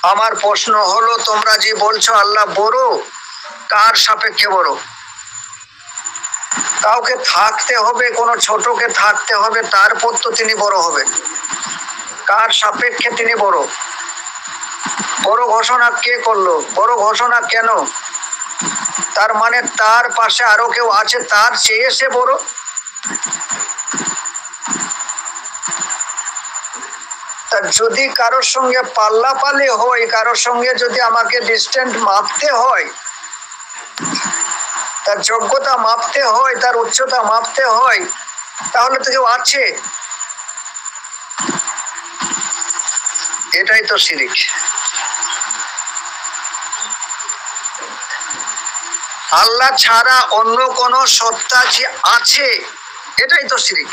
আমার প্রশ্ন হলো, তোমরা যে বলছো আল্লাহ বড়, কার সাপেক্ষে বড়? কাউকে থাকতে হবে, কোনো ছোটকে থাকতে হবে, তারপর তো তিনি বড় হবেন। কার সাপেক্ষে তিনি বড়? বড় ঘোষণা কে করলো? বড় ঘোষণা কেন? তার মানে তার পাশে আরো কেউ আছে, তার চেয়ে সে বড়? তা যদি কারোর সঙ্গে পাল্লাপাল্লি হয়, কারোর সঙ্গে যদি আমাকে ডিস্টেন্স মাপতে হয়, তার যোগ্যতা মাপতে হয়, তার উচ্চতা মাপতে হয়, তাহলে তো কেউ আছে। এটাই তো শিরিক। আল্লাহ ছাড়া অন্য কোন সত্তা যে আছে, এটাই তো শিরিক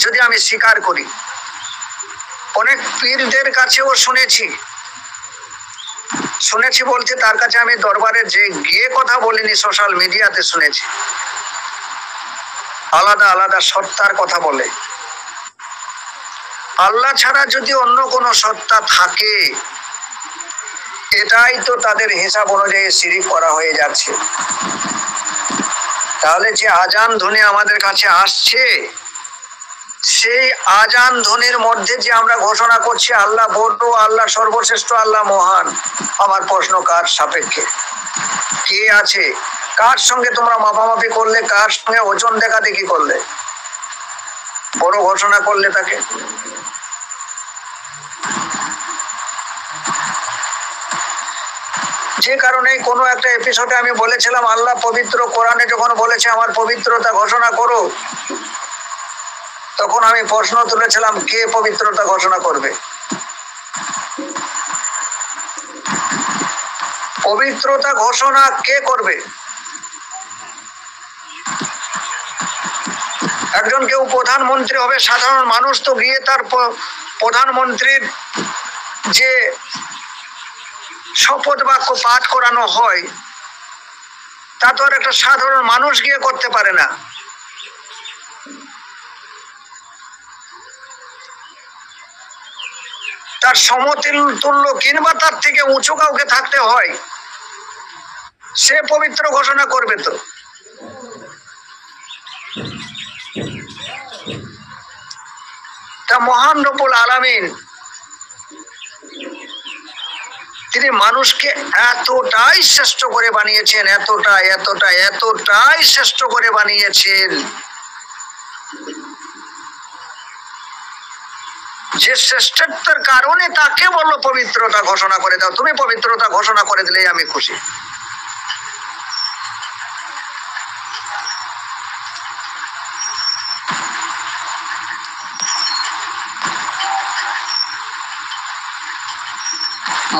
যদি আমি স্বীকার করি। অনেক পীরদের কাছেও শুনেছি বলতে তার কাছে আমি দরবারে যে গিয়ে কথা বলিনি, সোশ্যাল মিডিয়াতে শুনেছি। আলাদা আলাদা সত্তার কথা বলে। আল্লাহ ছাড়া যদি অন্য কোনো সত্তা থাকে, এটাই তো তাদের হিসাব অনুযায়ী শিরিক করা হয়ে যাচ্ছে। তাহলে যে আজান ধ্বনি আমাদের কাছে আসছে, সেই আজান ধ্বনির মধ্যে যে আমরা ঘোষণা করছি আল্লাহ বড়, আল্লাহ সর্বশ্রেষ্ঠ, আল্লাহ মহান, আমার প্রশ্ন কার সাপেক্ষে? কে আছে? কার সঙ্গে তোমরা মাপামাপি করলে? কার সঙ্গে ওজন দেখাদেখি করলে? বড় ঘোষণা করলে তাকে। যে কারণে কোনো একটা এপিসোডে আমি বলেছিলাম, আল্লাহ পবিত্র, কোরআনে যখন বলেছে আমার পবিত্রতা ঘোষণা করো, তখন আমি প্রশ্ন তুলেছিলাম কে পবিত্রতা ঘোষণা করবে? পবিত্রতা ঘোষণা কে করবে? একজন কেউ প্রধানমন্ত্রী হবে, সাধারণ মানুষ তো গিয়ে তার প্রধানমন্ত্রীর যে শপথ বাক্য পাঠ করানো হয়, তা তো আর একটা সাধারণ মানুষ গিয়ে করতে পারে না। তার সমতুল্য কিংবা তার থেকে উঁচু কাউকে থাকতে হয়, সে পবিত্র ঘোষণা করবে। তো তা মহান রব্বুল আলামিন তিনি মানুষকে এতটাই শ্রেষ্ঠ করে বানিয়েছেন, এতটাই শ্রেষ্ঠ করে বানিয়েছেন, যে শ্রেষ্ঠত্বের কারণে তাকে বললো পবিত্রতা ঘোষণা করে দাও। তুমি পবিত্রতা ঘোষণা করে দিলেই আমি খুশি।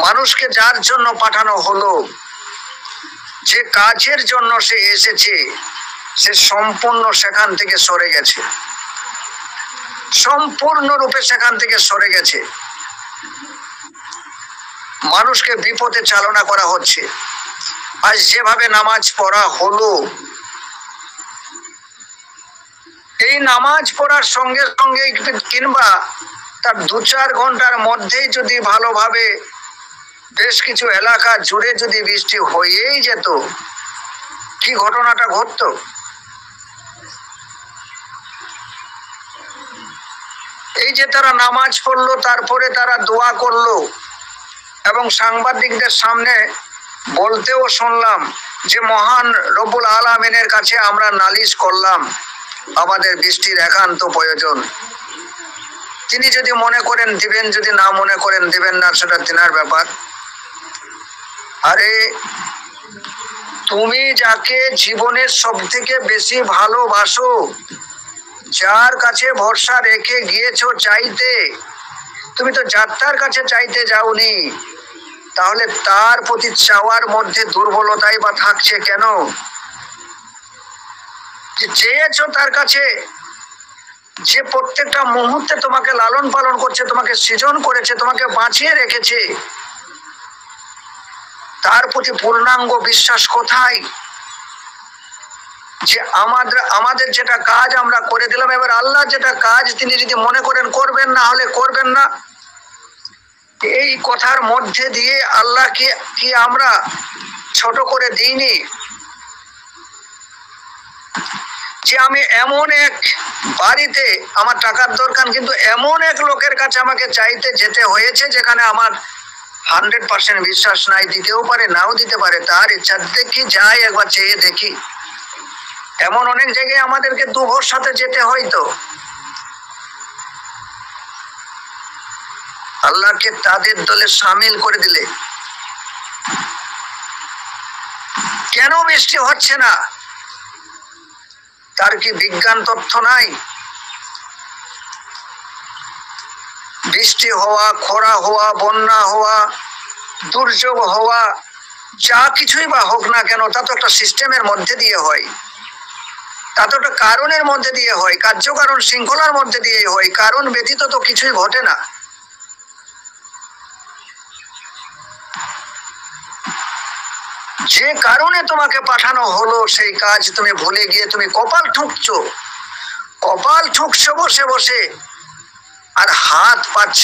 মানুষকে যার জন্য পাঠানো হলো, যে কাজের জন্য সে এসেছে, সে সম্পূর্ণ সেখান থেকে সরে গেছে, সম্পূর্ণরূপে সেখান থেকে সরে গেছে। মানুষকে বিপথে চালনা করা হচ্ছে। আজ যেভাবে নামাজ পড়া হলো, এই নামাজ পড়ার সঙ্গে সঙ্গে কিংবা তার 2-4 ঘন্টার মধ্যেই যদি ভালোভাবে বেশ কিছু এলাকা জুড়ে যদি বৃষ্টি হয়েই যেত, কি ঘটনাটা ঘটতো? এই যে তারা নামাজ পড়লো, তারপরে তারা দোয়া করলো, এবং সাংবাদিকদের সামনে বলতেও শুনলাম যে মহান রব্বুল আলামিনের কাছে আমরা নালিশ করলাম, আমাদের বৃষ্টির একান্ত প্রয়োজন। তিনি যদি মনে করেন দিবেন, যদি না মনে করেন দিবেন না, সেটা তিনার ব্যাপার। আরে তুমি যাকে জীবনের সব থেকে বেশি ভালোবাসো, যার কাছে ভরসা রেখে গিয়েছো চাইতে, তুমি তো যাত্রার কাছে চাইতে যাওনি, তাহলে তার প্রতি চাওয়ার মধ্যে দুর্বলতাই বা থাকছে কেন? যে চেয়েছো তার কাছে, যে প্রত্যেকটা মুহূর্তে তোমাকে লালন পালন করছে, তোমাকে সৃজন করেছে, তোমাকে বাঁচিয়ে রেখেছে, তার প্রতি পূর্ণাঙ্গ বিশ্বাস কোথায়? যে আমাদের যেটা কাজ আমরা করে দিলাম, এবার আল্লাহ যেটা কাজ তিনি যদি মনে করেন করবেন, না হলে করবেন না। এই কথার মধ্যে দিয়ে আল্লাহকে কি আমরা ছোট করে দিইনি? যে আমি এমন এক বাড়িতে, আমার টাকার দরকার, কিন্তু এমন এক লোকের কাছে আমাকে চাইতে যেতে হয়েছে যেখানে আমার 100% বিশ্বাস নাই, দিতেও পারে নাও দিতে পারে, তার ইচ্ছা দেখি যাই একবার চেয়ে দেখি। এমন অনেক জায়গায় আমাদেরকে দুভোর সাথে যেতে হয়তো আল্লাহকে তাদের দলে সামিল করে দিলে। কেন বৃষ্টি হচ্ছে না? তার কি বিজ্ঞান তথ্য নাই? বৃষ্টি হওয়া, খরা হওয়া, বন্যা হওয়া, দুর্যোগ হওয়া, যা কিছুই বা হোক না কেন, তা তো একটা সিস্টেমের মধ্যে দিয়ে হয়, তা তো একটা কারণের মধ্যে দিয়ে হয়, কার্যকারণ শৃঙ্খলার মধ্যে দিয়ে হয়। কারণ ব্যতীত তো কিছুই ঘটে না। যে কারণে তোমাকে পাঠানো হলো সেই কাজ তুমি ভুলে গিয়ে তুমি কপাল ঠুকছো, কপাল ঠুকছো বসে বসে, আর হাত পাচ্ছ।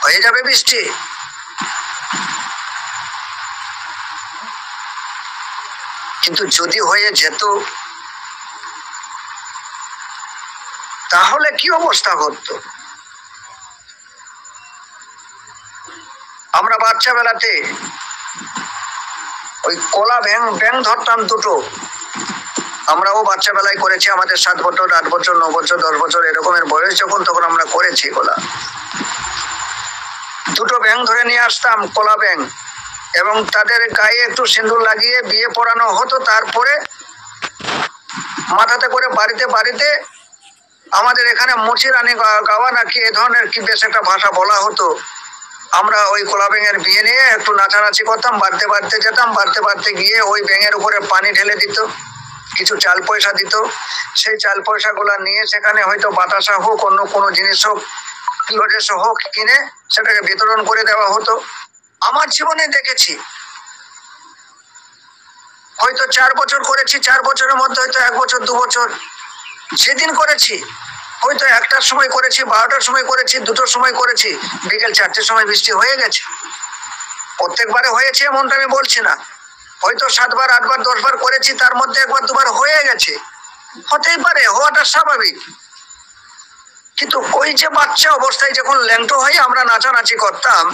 হয়ে যাবে বৃষ্টি? কিন্তু যদি হয়ে যেত তাহলে কি অবস্থা হতো? আমরা বাচ্চা বেলাতে ওই কলা ব্যাং ধরতাম দুটো, আমরাও বাচ্চা বেলায় করেছি। আমাদের 7 বছর, 8 বছর, 9 বছর, 10 বছর এরকমের বয়স যখন, তখন আমরা করেছি কলা। দুটো ব্যাং ধরে নিয়ে আসতাম, কলা ব্যাং, এবং তাদের গায়ে একটু সিঁদুর লাগিয়ে বিয়ে পড়ানো হতো। তারপরে মাথাতে করে বাড়িতে বাড়িতে, আমাদের এখানে মুচি রানী গাওয়া নাকি এ ধরনের কি বেশ একটা ভাষা বলা হতো, আমরা ওই কলা ব্যাঙের বিয়ে নিয়ে একটু নাচানাচি করতাম, বাড়তে বাড়তে যেতাম। বাড়তে বাড়তে গিয়ে ওই ব্যাঙের উপরে পানি ঢেলে দিত, কিছু চাল পয়সা দিত। সেই চাল পয়সাগুলো নিয়ে সেখানে হয়তো বাতাসা হোক, অন্য কোনো জিনিস হোক, পিওরেস হোক, কিনে সেটাকে বিতরণ করে দেওয়া হতো। আমার জীবনে দেখেছি, হয়তো 4 বছর করেছি, 4 বছরের মধ্যে হয়তো 1 বছর 2 বছর যেদিন করেছি, হয়তো 1টার সময় করেছি, 12টার সময় করেছি, 2টোর সময় করেছি, বিকেল 4টের সময় বৃষ্টি হয়ে গেছে। প্রত্যেকবারে হয়েছে এমনটা আমি বলছি না, হয়তো 7 বার 8 বার 10 বার করেছি, তার মধ্যে 1 বার 2 বার হয়ে গেছে। হতেই পারে, হওয়াটা স্বাভাবিক। কিন্তু ওই যে বাচ্চা অবস্থায় যখন ল্যাংটো হয়ে আমরা নাচানাচি করতাম,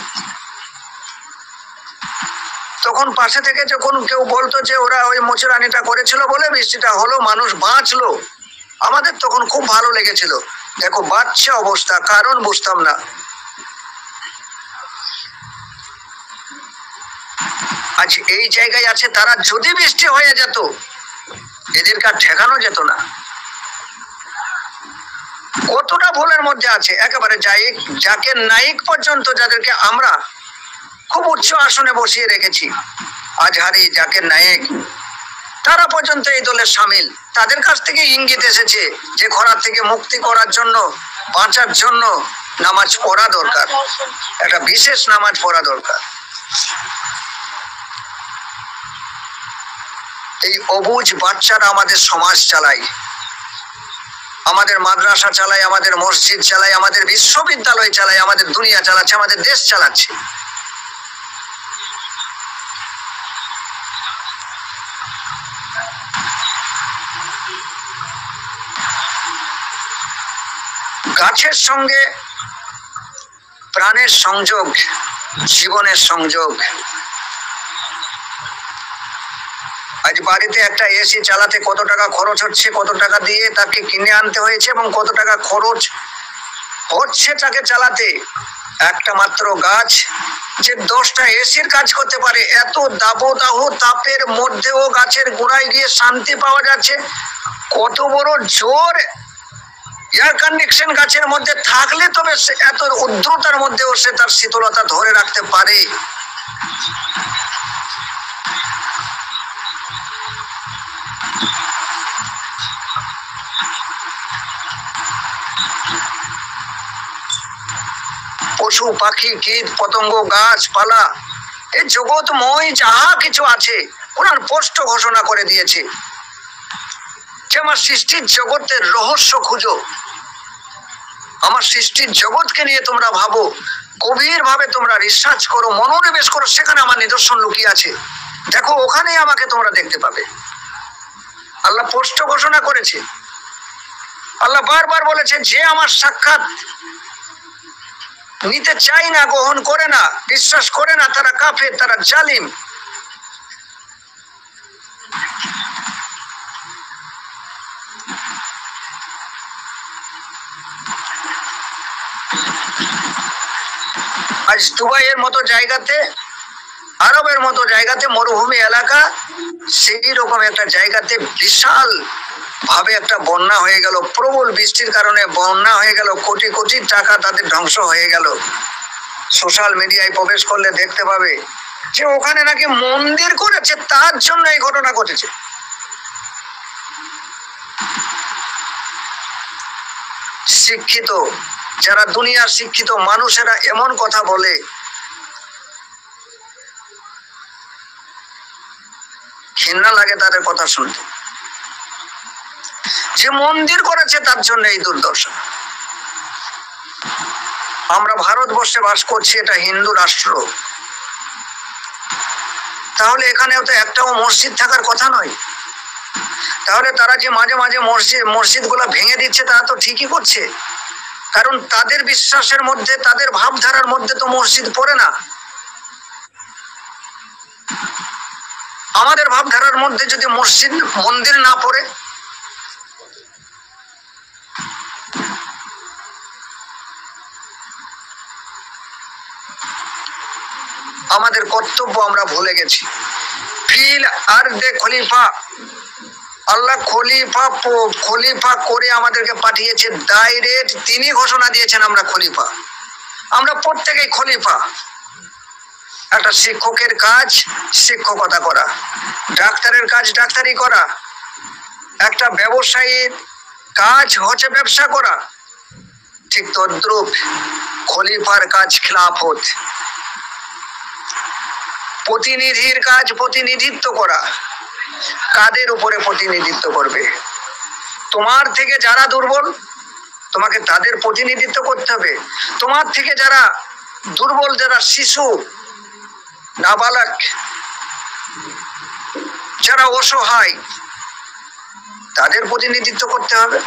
তখন পাশে থেকে যখন কেউ বলতো যে ওরা ওই মুচুরানিটা করেছিল বলে বৃষ্টিটা হলো, মানুষ বাঁচলো, আমাদের তখন খুব ভালো লেগেছিল। দেখো বাচ্চা অবস্থা, কারণ বুঝতাম না। আজ এই জায়গায় আছে তারা, যদি বৃষ্টি হয়ে যেত এদেরকে আর ঠেকানো যেত না। কতটা ভুলের মধ্যে আছে, একেবারে জাকির নায়েক পর্যন্ত, যাদেরকে আমরা খুব উচ্চ আসনে বসিয়ে রেখেছি, আজহারি, জাকির নায়েক, তারা পর্যন্ত এই দলে সামিল। তাদের কাছ থেকে ইঙ্গিত এসেছে যে খরা থেকে মুক্তি করার জন্য, বাঁচার জন্য নামাজ পড়া দরকার, একটা বিশেষ নামাজ পড়া দরকার। এই অবুঝ বাচ্চারা আমাদের সমাজ চালায়, আমাদের মাদ্রাসা চালায়, আমাদের মসজিদ চালায়, আমাদের বিশ্ববিদ্যালয় চালায়, আমাদের দুনিয়া চালাচ্ছে, আমাদের দেশ চালাচ্ছে। গাছের সঙ্গে প্রাণের সংযোগ, জীবনের সংযোগ। আজ বাড়িতে একটা এসি চালাতে কত টাকা খরচ হচ্ছে, কত টাকা দিয়ে তাকে কিনে আনতে হয়েছে, এবং কত টাকা খরচ হচ্ছে তাকে চালাতে। একটা মাত্র গাছ যে 10টা এসির কাজ করতে পারে, এত দাবদাহ তাপের মধ্যেও গাছের গোড়ায় গিয়ে শান্তি পাওয়া যাচ্ছে। কত বড় জোর এয়ার কন্ডিশন গাছের মধ্যে থাকলে তবে এত উদ্রতার মধ্যেও সে তার শীতলতা ধরে রাখতে পারে। পশু পাখি, কীট পতঙ্গ, গাছপালা, এই জগৎময় যাহা কিছু আছে কোরআন স্পষ্ট ঘোষণা করে দিয়েছে যে আমার সৃষ্টির জগতের রহস্য খুঁজো। আমার সৃষ্টির জগৎকে নিয়ে তোমরা ভাবো, গভীর ভাবে তোমরা রিসার্চ করো, মনোনিবেশ করো, সেখানে আমার নিদর্শন লুকিয়ে আছে। দেখো, ওখানেই আমাকে তোমরা দেখতে পাবে। আল্লাহ স্পষ্ট ঘোষণা করেছে, আল্লাহ বারবার বলেছে, যে আমার সাক্ষাৎ নিতে চাই না, গ্রহণ করে না, বিশ্বাস করে না, তারা কাফের, তারা জালিম। আজ দুবাইয়ের মতো জায়গাতে, আরবের মতো জায়গাতে, মরুভূমি এলাকা, সেই রকম একটা জায়গাতে বিশাল ভাবে একটা বন্যা হয়ে গেল, প্রবল বৃষ্টির কারণে বন্যা হয়ে গেল, কোটি কোটি টাকা তাদের ধ্বংস হয়ে গেল। সোশ্যাল মিডিয়ায় প্রবেশ করলে দেখতে পাবে যে ওখানে নাকি মন্দির করেছে, তার জন্য এই ঘটনা ঘটেছে। শিক্ষিত যারা, দুনিয়ার শিক্ষিত মানুষেরা এমন কথা বলে, ঘৃণা লাগে তাদের কথা শুনতে, যে মন্দির করেছে তার জন্য এই দুর্দশা। আমরা ভারতবর্ষে বাস করছি, এটা হিন্দু রাষ্ট্র, তাহলে এখানেও তো একটাও মসজিদ থাকার কথা নয়। তাহলে তারা যে মাঝে মাঝে মসজিদ গুলা ভেঙে দিচ্ছে, তারা তো ঠিকই করছে, কারণ তাদের বিশ্বাসের মধ্যে, তাদের ভাবধারার মধ্যে তো মসজিদ পড়ে না। আমাদের ভাবধারার মধ্যে যদি মসজিদ, মন্দির না পড়ে, আমাদের কর্তব্য আমরা ভুলে গেছি। ফিল আরদে খলিফা, আল্লাহ খলিফা করে আমাদেরকে পাঠিয়েছে ডাইরেক্ট, তিনি ঘোষণা দিয়েছেন আমরা খলিফা, আমরা প্রত্যেকেই খলিফা। একটা শিক্ষকের কাজ শিক্ষকতা করা, ডাক্তারের কাজ ডাক্তারি করা, একটা ব্যবসায়ীর কাজ হচ্ছে ব্যবসা করা, ঠিক তদ্রূপ খলিফার কাজ খিলাফত। প্রতিনিধির কাজ প্রতিনিধিত্ব করা। কাদের উপরে প্রতিনিধিত্ব করবে? তোমার থেকে যারা দুর্বল, তোমাকে তাদের প্রতিনিধিত্ব করতে হবে। তোমার থেকে যারা দুর্বল, যারা শিশু, নাবালক, যারা অসহায়, তাদের প্রতিনিধিত্ব করতে হবে।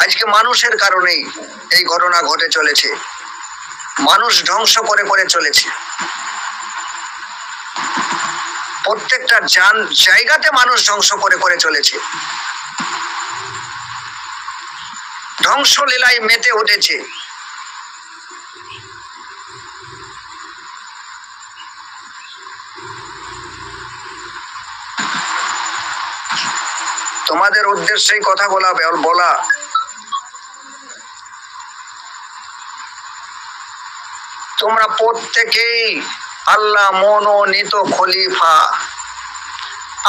আজকে মানুষের কারণেই এই ঘটনা ঘটে চলেছে, মানুষ ধ্বংস করে করে চলেছে। প্রত্যেকটা জায়গাতে মানুষ ধ্বংস করে করে চলেছে, ধ্বংসলীলায় মেতে উঠেছে। তোমাদের উদ্দেশ্যেই কথা বলা, তোমরা প্রত্যেকেই আল্লাহ মনোনীত খলিফা।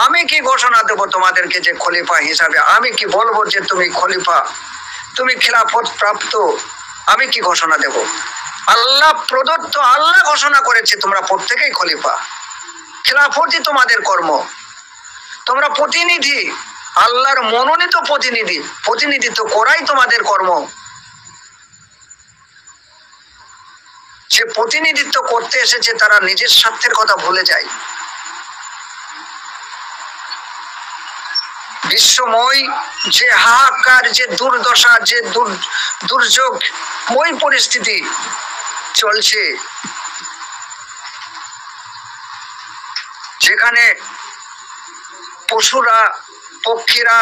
আমি কি ঘোষণা দেব তোমাদেরকে যে খলিফা হিসাবে? আমি কি বলবো যে তুমি খলিফা, তুমি খিলাফত প্রাপ্ত? আমি কি ঘোষণা দেব? আল্লাহ প্রদত্ত, আল্লাহ ঘোষণা করেছে তোমরা প্রত্যেকেই খলিফা। খিলাফতই তোমাদের কর্ম, তোমরা প্রতিনিধি, আল্লাহর মনোনীত প্রতিনিধি, প্রতিনিধিত্ব করাই তোমাদের কর্ম। যে প্রতিনিধিত্ব করতে এসেছে তারা নিজের স্বার্থের কথা ভুলে যায়। বিশ্বময় যে হাহাকার, যে দুর্দশা, যে দুর্যোগ, ওই পরিস্থিতি চলছে, যেখানে পশুরা, পক্ষীরা,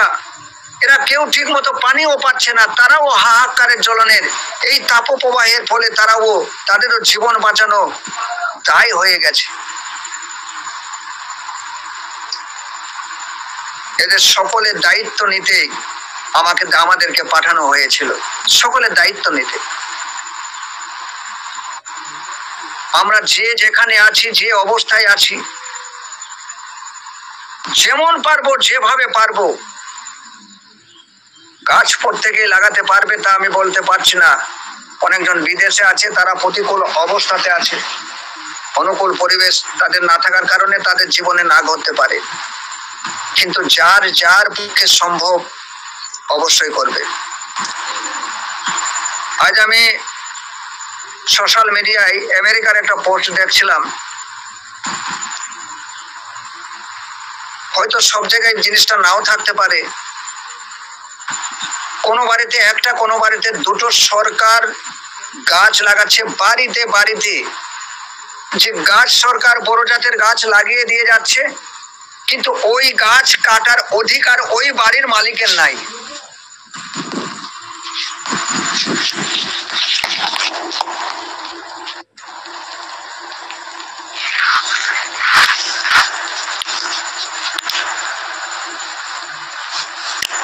এরা কেউ ঠিক মতো পানিও পাচ্ছে না, তারাও হাহাকারের জ্বলনের এই তাপপ্রবাহের ফলে তারাও, তাদেরও জীবন বাঁচানো দায় হয়ে গেছে। এদের সকলের দায়িত্ব নিতে আমাদেরকে পাঠানো হয়েছিল, সকলের দায়িত্ব নিতে। আমরা যে যেখানে আছি, যে অবস্থায় আছি, যেমন পারবো, যেভাবে পারবো, গাছ প্রত্যেকেই লাগাতে পারবে তা আমি বলতে পারছি না। অনেকজন বিদেশে আছে, তারা প্রতিকূল অবস্থাতে আছে, অনুকূল পরিবেশ তাদের না থাকার কারণে তাদের জীবনে না ঘটতে পারে। কিন্তু যার যার পক্ষে সম্ভব, অবশ্যই করবে। আজ আমি সোশ্যাল মিডিয়ায় আমেরিকার একটা পোস্ট দেখছিলাম, হয়তো সব জায়গায় জিনিসটা নাও থাকতে পারে, কোনো বাড়িতে একটা, কোনো বাড়িতে দুটো সরকার গাছ লাগাচ্ছে বাড়িতে বাড়িতে। যে গাছ সরকার বড় জাতের গাছ লাগিয়ে দিয়ে যাচ্ছে, কিন্তু ওই গাছ কাটার অধিকার ওই বাড়ির মালিকের নাই।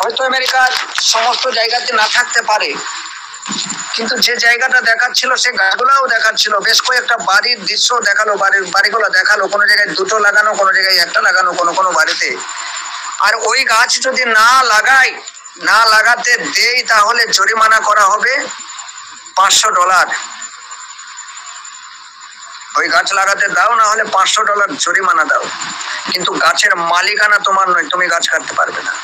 হয়তো আমেরিকার সমস্ত জায়গাতে না থাকতে পারে, কিন্তু যে জায়গাটা দেখাচ্ছিল সে গাছগুলাও দেখাচ্ছিল, বেশ কয়েকটা বাড়ির দৃশ্য দেখালো, বাড়িগুলো দেখালো, কোনো জায়গায় দুটো লাগানো, কোনো জায়গায় একটা লাগানো, কোনো কোনো বাড়িতে। আর ওই গাছ যদি না লাগাতে দেই, তাহলে জরিমানা করা হবে $500। ওই গাছ লাগাতে দাও, না হলে $500 জরিমানা দাও, কিন্তু গাছের মালিকানা তোমার নয়, তুমি গাছ কাটতে পারবে না।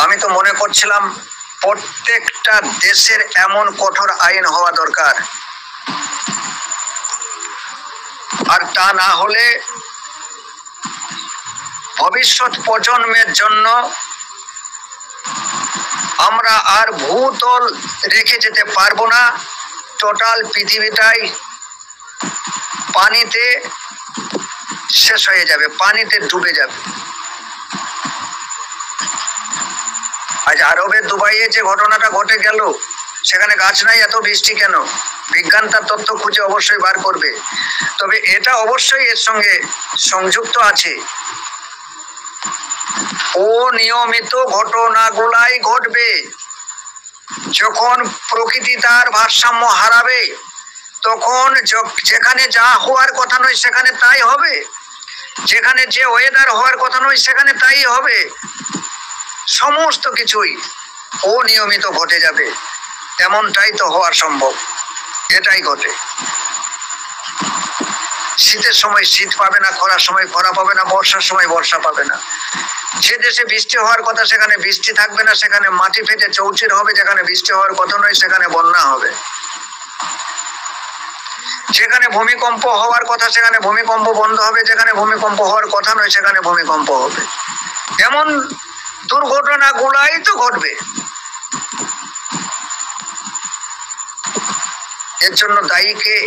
আমি তো মনে করছিলাম প্রত্যেকটা দেশের এমন কঠোর আইন হওয়া দরকার, আর তা না হলে ভবিষ্যৎ প্রজন্মের জন্য আমরা আর ভূতল রেখে যেতে পারবো না। টোটাল পৃথিবীটাই পানিতে শেষ হয়ে যাবে, পানিতে ডুবে যাবে। আজ আরবের দুবাইয়ে যে ঘটনাটা ঘটে গেল, সেখানে গাছ নাই, এত বৃষ্টি কেন? বিজ্ঞান তার তথ্য খুঁজে অবশ্যই বার করবে। তবে এটা অবশ্যই এর সঙ্গে সংযুক্ত আছে, অনিয়মিত ঘটনাগুলাই ঘটবে। যখন প্রকৃতি তার ভারসাম্য হারাবে, তখন যেখানে যা হওয়ার কথা নয় সেখানে তাই হবে, যেখানে যে ওয়েদার হওয়ার কথা নয় সেখানে তাই হবে। সমস্ত কিছুই অনিয়মিত ঘটে যাবে। এমনটাই তো হওয়ার সম্ভব, এটাই ঘটে। শীতের সময় শীত পাবে না, খরার সময় খরা পাবে না, বর্ষার সময় বর্ষা পাবে না। যে দেশে বৃষ্টি হওয়ার কথা সেখানে বৃষ্টি থাকবে না, সেখানে মাটি ফেটে চৌচির হবে। যেখানে বৃষ্টি হওয়ার কথা নয় সেখানে বন্যা হবে। যেখানে ভূমিকম্প হওয়ার কথা সেখানে ভূমিকম্প বন্ধ হবে, যেখানে ভূমিকম্প হওয়ার কথা নয় সেখানে ভূমিকম্প হবে। এমন দুর্ঘটনাগুলাই তো ঘটবে। এর জন্য দায়ী কে?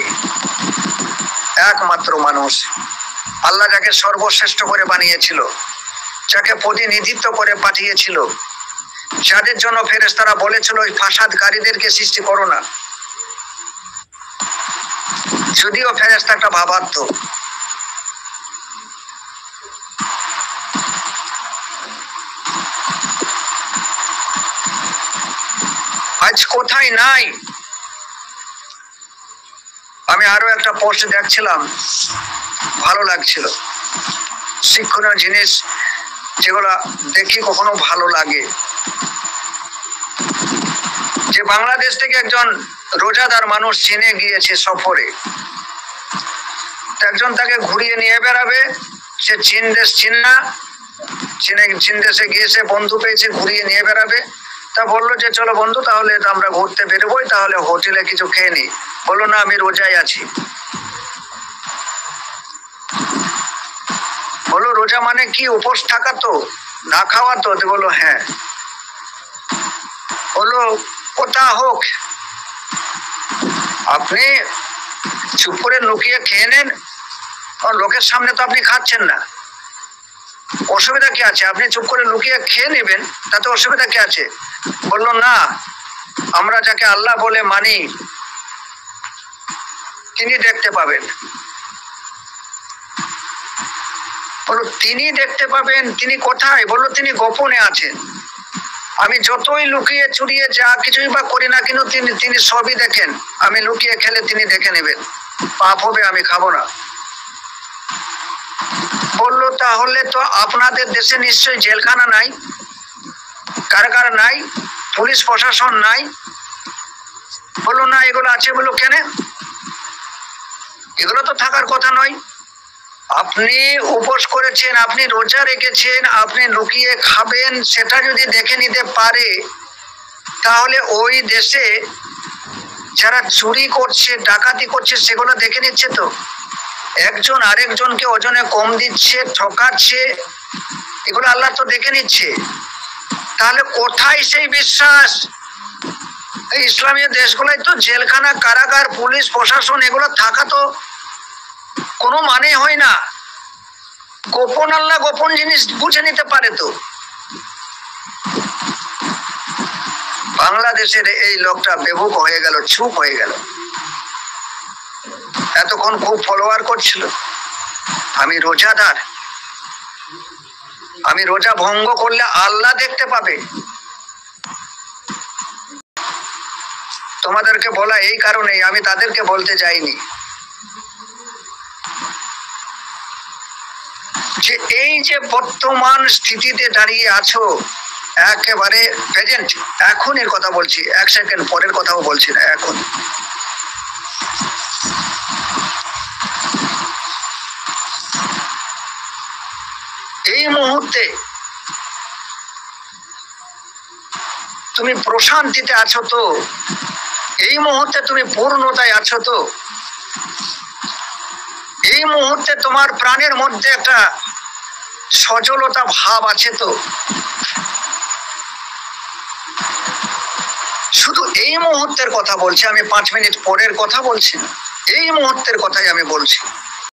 একমাত্র মানুষ। আল্লাহ যাকে সর্বশ্রেষ্ঠ করে বানিয়েছিল, যাকে প্রতিনিধিত্ব করে পাঠিয়েছিল, যাদের জন্য ফেরেশতারা বলেছিল ওই ফাসাদকারীদেরকে সৃষ্টি করো না, যদিও ফেরেশতা একটা ভাবার্থ। আজ কোথায় নাই। আমি আরো একটা পোস্ট দেখছিলাম, ভালো লাগছিল, শিক্ষণীয় জিনিস যেগুলো দেখি কখনো ভালো লাগে। যে বাংলাদেশ থেকে একজন রোজাদার মানুষ চীনে গিয়েছে সফরে, একজন তাকে ঘুরিয়ে নিয়ে বেড়াবে। সে চীন দেশ চিন না, চীন দেশে গিয়ে সে বন্ধু পেয়েছে, ঘুরিয়ে নিয়ে বেড়াবে। তা বললো যে চলো বন্ধু, তাহলে আমরা ঘুরতে বেরোবোই, তাহলে হোটেলে কিছু খেয়ে নি। বললো না, আমি রোজায় আছি। বললো রোজা মানে কি, উপোস থাকা তো, না খাওয়া তো? বললো হ্যাঁ। বললো কোথা হোক, আপনি চুপ করে লুকিয়ে খেয়ে নেন, লোকের সামনে তো আপনি খাচ্ছেন না, অসুবিধা কি আছে? আপনি চুপ করে লুকিয়ে খেয়ে নেবেন, তাতে অসুবিধা কি আছে? বললো না, আমরা যাকে আল্লাহ বলে মানি তিনি দেখতে পাবেন। বললো তিনি দেখতে পাবেন, তিনি কোথায়? বললো তিনি গোপনে আছেন। আমি যতই লুকিয়ে চুরিয়ে যা কিছুই বা করি না কেন, তিনি সবই দেখেন। আমি লুকিয়ে খেলে তিনি দেখে নেবেন, পাপ হবে, আমি খাবো না। বললো তাহলে তো আপনাদের দেশে নিশ্চয়ই জেলখানা নাই, কারাগার নাই, পুলিশ প্রশাসন নাই? বললো না, এগুলো আছে। বললো কেন? এগুলো তো থাকার কথা নয়। আপনি উপোস করেছেন, আপনি রোজা রেখেছেন, আপনি লুকিয়ে খাবেন, সেটা যদি দেখে নিতে পারে, তাহলে ওই দেশে যারা চুরি করছে, ডাকাতি করছে, সেগুলো দেখে নিচ্ছে তো। একজন আরেকজনকে ওজনে কম দিচ্ছে, ঠকাচ্ছে, এগুলো আল্লাহ তো দেখে নিচ্ছে। তাহলে কোথায় সেই বিশ্বাস? এই ইসলামীয় দেশগুলোয় তো জেলখানা, কারাগার, পুলিশ প্রশাসন এগুলো থাকা তো কোনো মানে হয় না। গোপন আল্লাহ গোপন জিনিস বুঝে নিতে পারে তো। বাংলাদেশের এই লোকটা বেবুক হয়ে গেল, চুপ হয়ে গেল। এতক্ষণ খুব ফলোয়ার করছিল, আমি রোজাদার, আমি রোজা ভঙ্গ করলে আল্লাহ দেখতে পাবে। তোমাদেরকে বলা এই কারণেই, আমি তাদেরকে বলতে যাইনি যে এই যে বর্তমান স্থিতিতে দাঁড়িয়ে আছো, একেবারে প্রেজেন্ট, এখনের কথা বলছি, এক সেকেন্ড পরের কথাও বলছি না, এখন এই মুহূর্তে তুমি প্রশান্তিতে আছো তো? এই মুহূর্তে তুমি পূর্ণতায় আছো তো? এই মুহূর্তে তোমার প্রাণের মধ্যে একটা সজলতা ভাব আছে তো? শুধু এই মুহূর্তের কথা বলছি, আমি 5 মিনিট পরের কথা বলছি না, এই মুহূর্তের কথাই আমি বলছি।